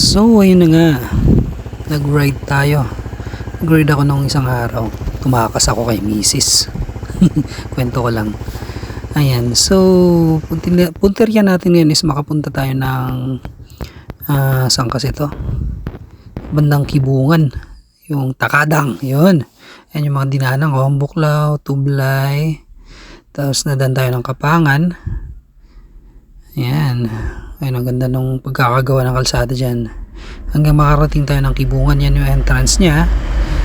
So ayun na nga, nag-ride tayo. Nag-ride ako nung isang araw. Tumakas ako kay Mrs. Kwento ko lang. Ayan, so punteriya natin ngayon is makapunta tayo ng saan kasi to? Bandang Kibungan, yung Takadang, yun. Ayan yung mga dinaanan ko, Buklaw, Tublay, tapos nadan tayo ng Kapangan. Ayan, ayun ang ganda nung pagkakagawa ng kalsada dyan. Hanggang makarating tayo ng Kibungan, yan yung entrance niya.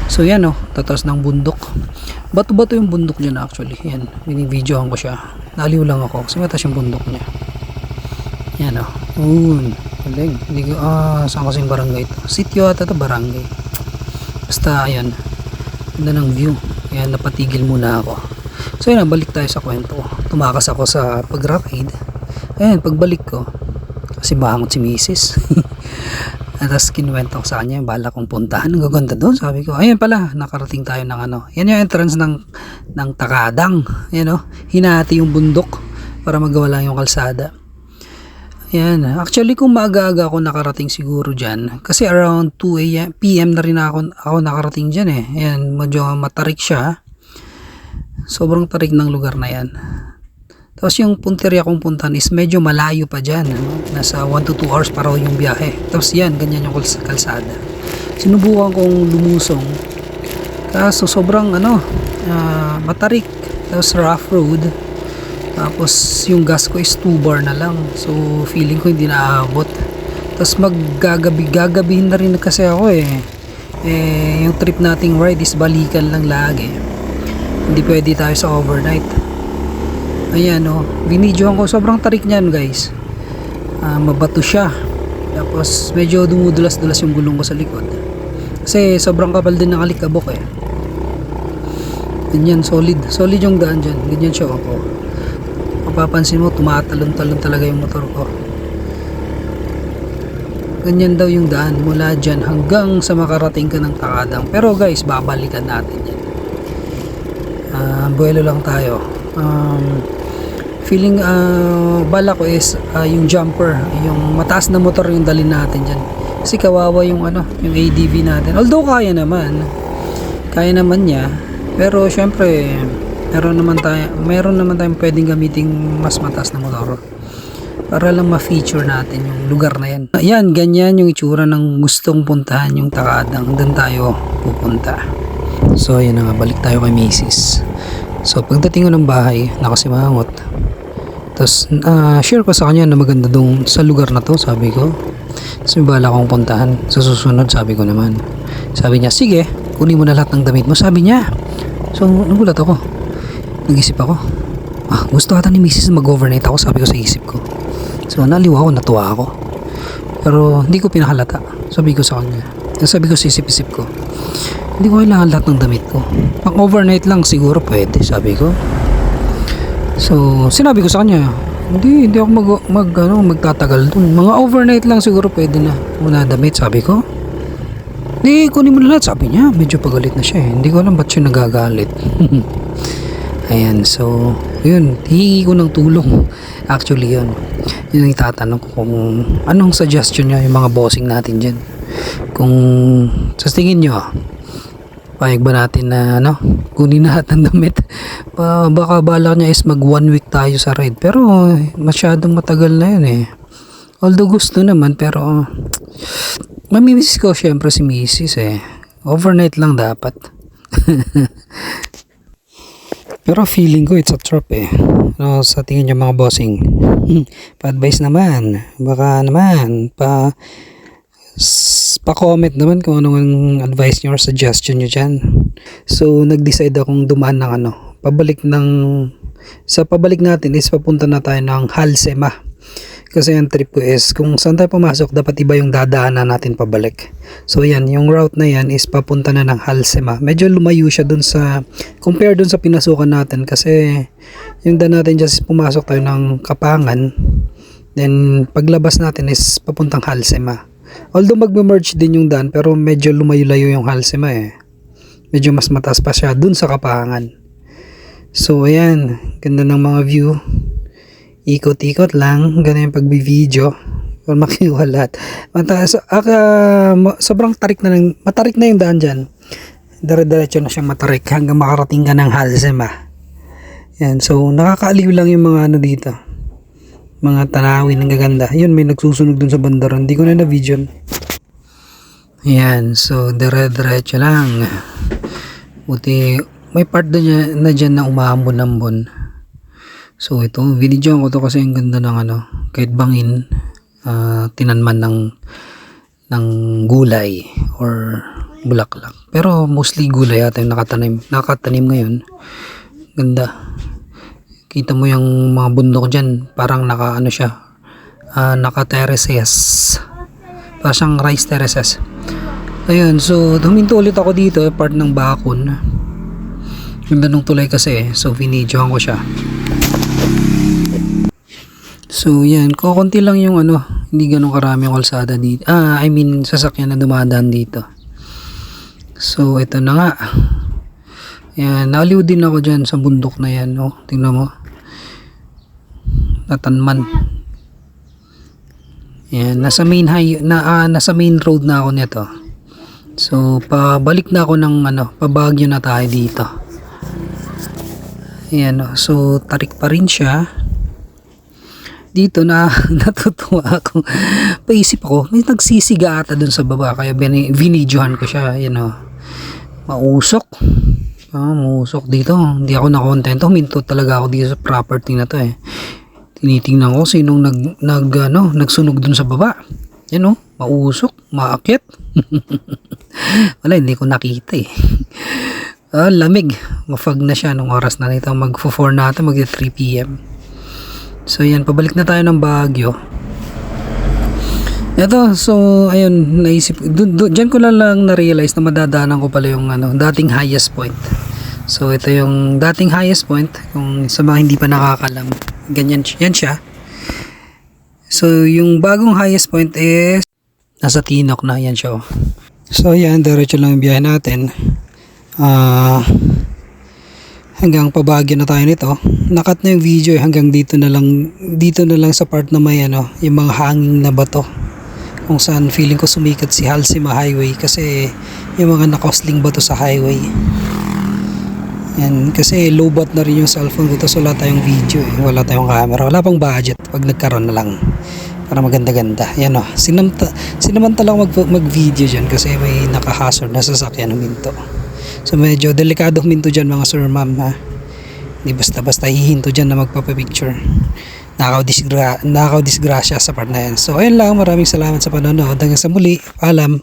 So yan tatas ng bundok. Bato-bato yung bundok dyan actually. Yan, binibidyohan ko siya. Naliw lang ako kasi matas yung bundok niya. Yan galing. Hindi ko, saan kasing barangay ito? Sitio ata ito, barangay. Basta ayan, ganda ng view. Ayan, napatigil muna ako. So yan, balik tayo sa kwento. Tumakas ako sa pag-ride. Ayan, pagbalik ko, kasi bangot si Mrs. At tapos kinuwento ko sa kanya yung bala kong puntahan. Ang gaganda doon, sabi ko. Ayan pala, nakarating tayo ng yan yung entrance ng Takadang. Ayan hinati yung bundok para magawa lang yung kalsada. Ayan, actually kung maaga-aga ako nakarating siguro dyan, kasi around 2 PM na rin ako nakarating dyan eh. Ayan, medyo matarik siya. Sobrang tarik ng lugar na yan. Tapos yung punteriya kong puntahan is medyo malayo pa dyan. Nasa 1 to 2 hours para yung biyahe. Tapos yan, ganyan yung kalsada. Sinubukan kong lumusong. Kaso sobrang matarik. Tapos rough road. Tapos yung gas ko is 2 bar na lang. So feeling ko hindi naaabot. Tapos gagabihin na rin kasi ako eh. Yung trip nating ride is balikan lang lagi. Hindi pwede tayo sa overnight. Ayan binidyohan ko, sobrang tarik niyan guys. Mabato siya. Tapos medyo dumudulas-dulas yung gulong ko sa likod. Kasi sobrang kapal din ng alikabok eh. Ganyan, solid yung daan dyan. Ganyan siya ako. Mapapansin mo, tumatalon-talon talaga yung motor ko. Ganyan daw yung daan mula dyan hanggang sa makarating ka ng Takadang. Pero guys, babalikan natin yan. Buwelo lang tayo. Feeling bala ko is yung jumper, yung mataas na motor yung dalhin natin dyan. Kasi kawawa yung yung ADV natin. Although kaya naman niya. Pero syempre meron naman tayong pwedeng gamiting mas mataas na motor para lang ma-feature natin yung lugar na yan. Ayan, ganyan yung itsura ng gustong puntahan yung Takadang. Doon tayo pupunta. So ayan na nga, balik tayo kay Mrs. So pagdating ko ng bahay, nakasimangot. Tapos share ko sa kanya na maganda dong sa lugar na to, sabi ko. Tapos may bala akong puntahan sa susunod, sabi ko naman. Sabi niya, sige, kunin mo na lahat ng damit mo, sabi niya. So nagulat ako. Nag-isip ako, gusto ata ni Mrs. mag-overnight ako, sabi ko sa isip ko. So naliw ako, natuwa ako. Pero hindi ko pinahalata, sabi ko sa kanya. Sabi ko sa isip-isip ko, hindi ko kailangan lahat ng damit ko. Pang overnight lang siguro pwede, sabi ko. So sinabi ko sa kanya, hindi ako magtatagal dun. Mga overnight lang siguro pwede na. Muna damit, sabi ko. Hindi, kunin mo na lahat, sabi niya. Medyo pagalit na siya eh. Hindi ko alam ba't siya nagagalit. Ayan, so yun, hihingi ko ng tulong. Actually yun yung itatanong ko kung anong suggestion niya yung mga bossing natin dyan. Kung sa tingin nyo payag ba natin na kunin na lahat ng damit. Baka bala niya is mag 1 week tayo sa ride, pero masyadong matagal na yun eh. Although gusto naman, pero mamimiss ko syempre si Mrs. eh. Overnight lang dapat. Pero feeling ko it's a trap eh. Sa tingin niyo mga bossing, pa-advise naman, baka naman pa-comment naman kung anong advice niyo or suggestion niyo dyan. So nag-decide akong dumaan ng sa pabalik natin is papunta na tayo ng Halsema. Kasi yung trip ko is kung saan tayo pumasok, dapat iba yung dadaanan natin pabalik. So yan, yung route na yan is papunta na ng Halsema. Medyo lumayo siya compare dun sa pinasukan natin, kasi yung daan natin just pumasok tayo ng Kapangan, then paglabas natin is papuntang Halsema. Although magme-merge din yung daan, pero medyo lumayo-layo yung Halsema eh. Medyo mas mataas pa siya dun sa Kapangan. So ayan, ganda ng mga view. Ikot-ikot lang, ganun yung pagbi-video. Or makiwa lahat. Mataas, sobrang matarik na yung daan dyan. Dire-diretso na siyang matarik hanggang makarating ka ng Halsema. Yan, so nakakaaliw lang yung mga ano dito. Mga tanawin ng gaganda. Yun, may nagsusunog dun sa bandaran. Hindi ko na na-vision. Yan, so dire-diretso lang. Buti, may part na dyan na umaambon-ambon. So ito, video ko to kasi ang ganda ng ano, kahit bangin, tinanman ng gulay or bulaklak. Pero mostly gulay yata yung nakatanim ngayon. Ganda. Kita mo yung mga bundok dyan, parang naka ano siya, naka terraces. Parang siyang rice terraces. Ayun, so huminto ulit ako dito, part ng Bakon. Ganda nung tulay kasi, so vinidyohan ko siya. So yan, kukunti lang yung ano, hindi ganun karami yung kalsada dito. I mean sasakyan na dumadaan dito. So ito na nga. Yan, naaliw din ako dyan sa bundok na yan, no? Tingnan mo. Natanman. Yan, nasa main road na ako nito. So pabalik na ako ng ano, pabagyo na tayo dito. Yan, no? So tarik pa rin siya. Dito na natutuwa ako. Paisip ako, may nagsisiga ata dun sa baba kaya vinidyohan ko siya, you know. Mausok. Mausok dito. Hindi ako nakontento. Minto talaga ako dito sa property na to eh. Tinitingnan ko sinong nagsunog dun sa baba. Yan oh, mausok, maakyat. Wala, hindi ko nakita eh. Lamig. Mafag na siya nung oras na nito. Mag-4 na ata, mag-3 PM. So yan, pabalik na tayo ng Baguio. Ito, so ayun, naisip, dyan ko lang na-realize na madadaanan ko pala yung ano, dating highest point. So ito yung dating highest point, kung sa mga hindi pa nakakalam, ganyan yan siya. So yung bagong highest point is nasa Tinok na, yan siya. So yan, diretso lang yung biyahe natin. Hanggang pabagyo na tayo nito. Nakat na yung video hanggang dito na lang sa part na may ano, yung mga hanging na bato. Kung saan feeling ko sumikat si Halsema Highway kasi yung mga nakosling bato sa highway. Yan, kasi low bat na rin yung cellphone ko, so wala tayong video eh. Wala tayong camera, wala pang budget pag nagkaroon na lang para maganda-ganda. Yan o, sinamantala ko mag-video dyan kasi may nakahazard na sasakyan ng minto. So medyo delikado minto dyan mga sir ma'am ha. Hindi basta-basta hihinto dyan na magpapapicture. Nakakaw-disgrasya sa part na yan. So ayun lang, maraming salamat sa panonood. Hanggang sa muli, paalam.